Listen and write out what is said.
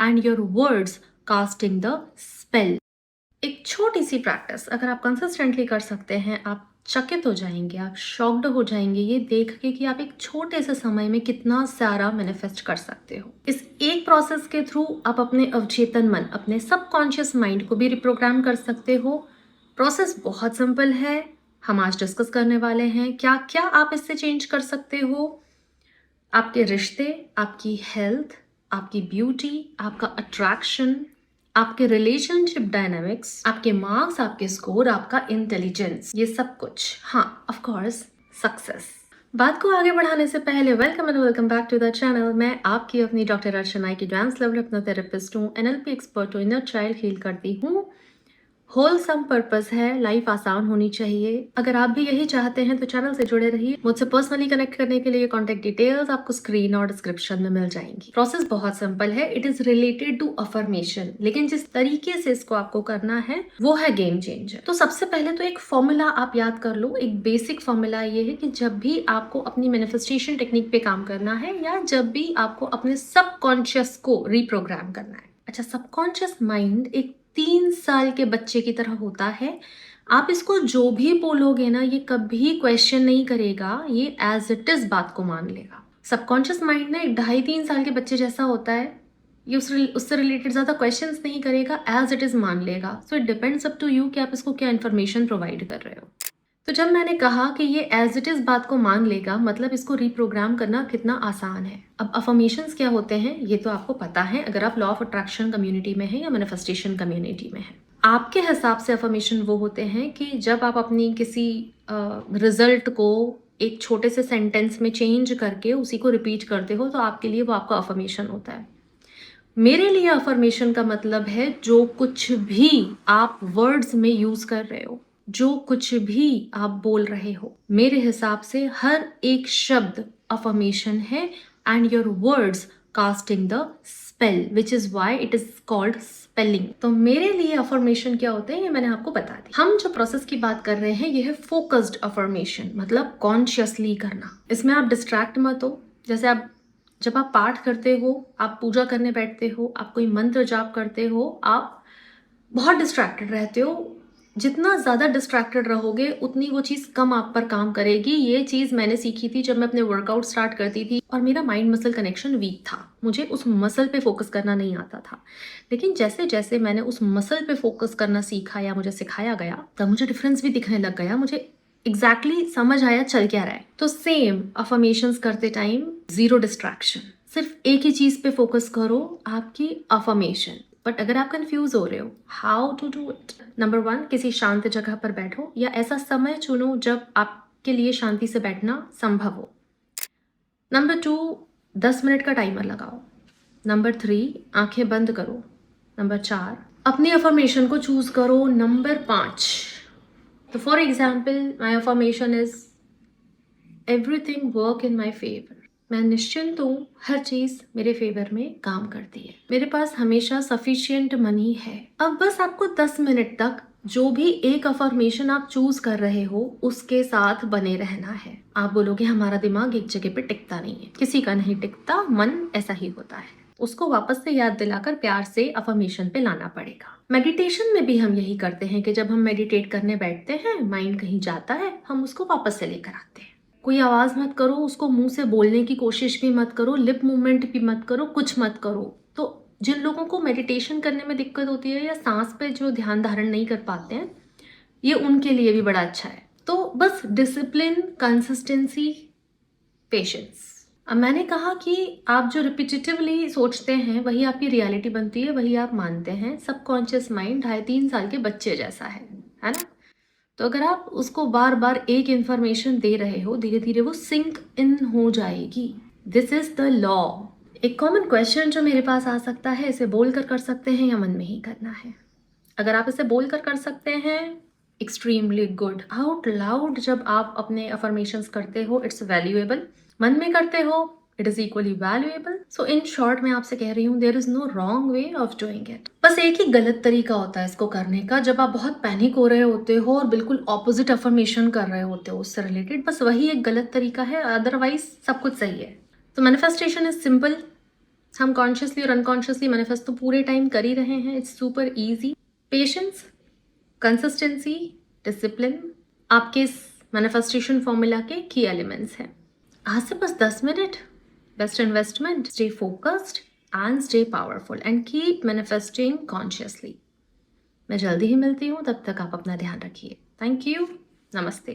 and your words casting the spell. एक छोटी सी practice अगर आप कंसिस्टेंटली कर सकते हैं, आप चकित हो जाएंगे, आप शॉक्ड हो जाएंगे ये देख के कि आप एक छोटे से समय में कितना सारा मैनिफेस्ट कर सकते हो। इस एक प्रोसेस के थ्रू आप अपने अवचेतन मन, अपने सबकॉन्शियस माइंड को भी रिप्रोग्राम कर सकते हो। प्रोसेस बहुत सिंपल है, हम आज डिस्कस करने वाले हैं क्या क्या आप इससे चेंज कर सकते हो। आपके रिश्ते, आपकी हेल्थ, आपकी ब्यूटी, आपका अट्रैक्शन, आपके रिलेशनशिप डायनामिक्स, आपके मार्क्स, आपके स्कोर, आपका इंटेलिजेंस, ये सब कुछ। हाँ, ऑफ कोर्स सक्सेस। बात को आगे बढ़ाने से पहले welcome and welcome back to the channel. मैं आपकी अपनी डॉक्टर अर्चना की एडवांस लेवल हिप्नोथेरेपिस्ट हूँ, एनएलपी एक्सपर्ट हूँ, इनर चाइल्ड हील करती हूँ। होलसम पर्पस है, लाइफ आसान होनी चाहिए। अगर आप भी यही चाहते हैं तो चैनल से जुड़े रहिए। मुझसे पर्सनली कनेक्ट करने के लिए कॉन्टेक्ट डिटेल्स आपको स्क्रीन और डिस्क्रिप्शन में मिल जाएंगी। प्रोसेस बहुत सिंपल है, it is related to affirmation, लेकिन जिस तरीके से इसको आपको करना है वो है गेम चेंजर। तो सबसे पहले तो एक फॉर्मूला आप याद कर लो। एक बेसिक फॉर्मूला ये है कि जब भी आपको अपनी मैनिफेस्टेशन टेक्निक पे काम करना है या जब भी आपको अपने सबकॉन्शियस को रिप्रोग्राम करना है। अच्छा, सबकॉन्शियस माइंड एक 3 साल के बच्चे की तरह होता है। आप इसको जो भी बोलोगे ना, ये कभी क्वेश्चन नहीं करेगा, ये एज इट इज बात को मान लेगा। सबकॉन्शियस माइंड ना एक 2.5-3 साल के बच्चे जैसा होता है। ये उससे रिलेटेड ज्यादा क्वेश्चंस नहीं करेगा, एज इट इज मान लेगा। So it depends up to you कि आप इसको क्या इन्फॉर्मेशन प्रोवाइड कर रहे हो। तो जब मैंने कहा कि ये एज इट इज बात को मान लेगा, मतलब इसको रिप्रोग्राम करना कितना आसान है। अब अफर्मेशंस क्या होते हैं ये तो आपको पता है, अगर आप लॉ ऑफ अट्रैक्शन कम्युनिटी में है या मैनिफेस्टेशन कम्युनिटी में है। आपके हिसाब से अफर्मेशन वो होते हैं कि जब आप अपनी किसी रिजल्ट को एक छोटे से सेंटेंस में चेंज करके उसी को रिपीट करते हो तो आपके लिए वो आपका अफर्मेशन होता है। मेरे लिए अफर्मेशन का मतलब है जो कुछ भी आप वर्ड्स में यूज कर रहे हो, जो कुछ भी आप बोल रहे हो, मेरे हिसाब से हर एक शब्द अफर्मेशन है and your words casting the spell, which is why it is called spelling. तो मेरे लिए अफर्मेशन क्या होते हैं ये मैंने आपको बता दी। हम जो प्रोसेस की बात कर रहे हैं ये है फोकस्ड अफर्मेशन, मतलब कॉन्शियसली करना। इसमें आप डिस्ट्रैक्ट मत हो। जैसे आप जब आप पाठ करते हो, आप पूजा करने बैठते हो, आप कोई मंत्र जाप करते हो, आप बहुत डिस्ट्रैक्टेड रहते हो। जितना ज़्यादा डिस्ट्रैक्टेड रहोगे उतनी वो चीज़ कम आप पर काम करेगी। ये चीज़ मैंने सीखी थी जब मैं अपने वर्कआउट स्टार्ट करती थी और मेरा माइंड मसल कनेक्शन वीक था। मुझे उस मसल पे फोकस करना नहीं आता था, लेकिन जैसे जैसे मैंने उस मसल पे फोकस करना सीखा या मुझे सिखाया गया तब मुझे डिफरेंस भी दिखने लग गया। मुझे एग्जैक्टली समझ आया चल क्या रहा है। तो सेम अफर्मेशंस करते टाइम जीरो डिस्ट्रैक्शन, सिर्फ एक ही चीज़ पे फोकस करो, आपकी अफर्मेशन। बट अगर आप कंफ्यूज हो रहे हो how to do it, number 1, किसी शांत जगह पर बैठो या ऐसा समय चुनो जब आपके लिए शांति से बैठना संभव हो। नंबर 2, 10 मिनट का टाइमर लगाओ। नंबर 3, आंखें बंद करो। नंबर 4, अपनी अफर्मेशन को चूज करो। नंबर 5, तो for example my affirmation is everything work in my favour. मैं निश्चिंत हूँ, हर चीज मेरे फेवर में काम करती है, मेरे पास हमेशा सफिशिएंट मनी है। अब बस आपको 10 मिनट तक जो भी एक अफर्मेशन आप चूज कर रहे हो उसके साथ बने रहना है। आप बोलोगे हमारा दिमाग एक जगह पे टिकता नहीं है, किसी का नहीं टिकता, मन ऐसा ही होता है। उसको वापस से याद दिलाकर प्यार से अफर्मेशन पे लाना पड़ेगा। मेडिटेशन में भी हम यही करते हैं कि जब हम मेडिटेट करने बैठते हैं, माइंड कहीं जाता है, हम उसको वापस से लेकर आते हैं। कोई आवाज मत करो, उसको मुंह से बोलने की कोशिश भी मत करो, लिप मूवमेंट भी मत करो, कुछ मत करो। तो जिन लोगों को मेडिटेशन करने में दिक्कत होती है या सांस पे जो ध्यान धारण नहीं कर पाते हैं, ये उनके लिए भी बड़ा अच्छा है। तो बस डिसिप्लिन, कंसिस्टेंसी, पेशेंस। अब मैंने कहा कि आप जो रिपीटेटिवली सोचते हैं वही आपकी रियलिटी बनती है, वही आप मानते हैं। सबकॉन्शियस माइंड 2.5-3 साल के बच्चे जैसा है ना। तो अगर आप उसको बार बार एक इंफॉर्मेशन दे रहे हो, धीरे धीरे वो सिंक इन हो जाएगी। This is the law. एक कॉमन क्वेश्चन जो मेरे पास आ सकता है, इसे बोलकर कर सकते हैं या मन में ही करना है। अगर आप इसे बोलकर कर सकते हैं, एक्सट्रीमली गुड। आउट लाउड जब आप अपने अफर्मेशंस करते हो, इट्स वैल्यूएबल। मन में करते हो, it is equally valuable. So in short मैं आपसे कह रही हूँ, there is no wrong way of doing it. बस एक ही गलत तरीका होता है इसको करने का, जब आप बहुत पैनिक हो रहे होते हो और बिल्कुल ऑपोजिट अफर्मेशन कर रहे होते हो उससे रिलेटेड। बस वही एक गलत तरीका है, अदरवाइज सब कुछ सही है। तो मैनिफेस्टेशन इज सिंपल, हम कॉन्शियसली और अनकॉन्शियसली मैनिफेस्ट तो पूरे टाइम कर ही रहे हैं। It's super easy. Patience, consistency, discipline आपके इस मैनिफेस्टेशन फॉर्मूला के की एलिमेंट्स हैं। आज से बस 10 minute, best investment. Stay focused and stay powerful and keep manifesting consciously. मैं जल्दी ही मिलती हूँ, तब तक आप अपना ध्यान रखिए। Thank you. नमस्ते।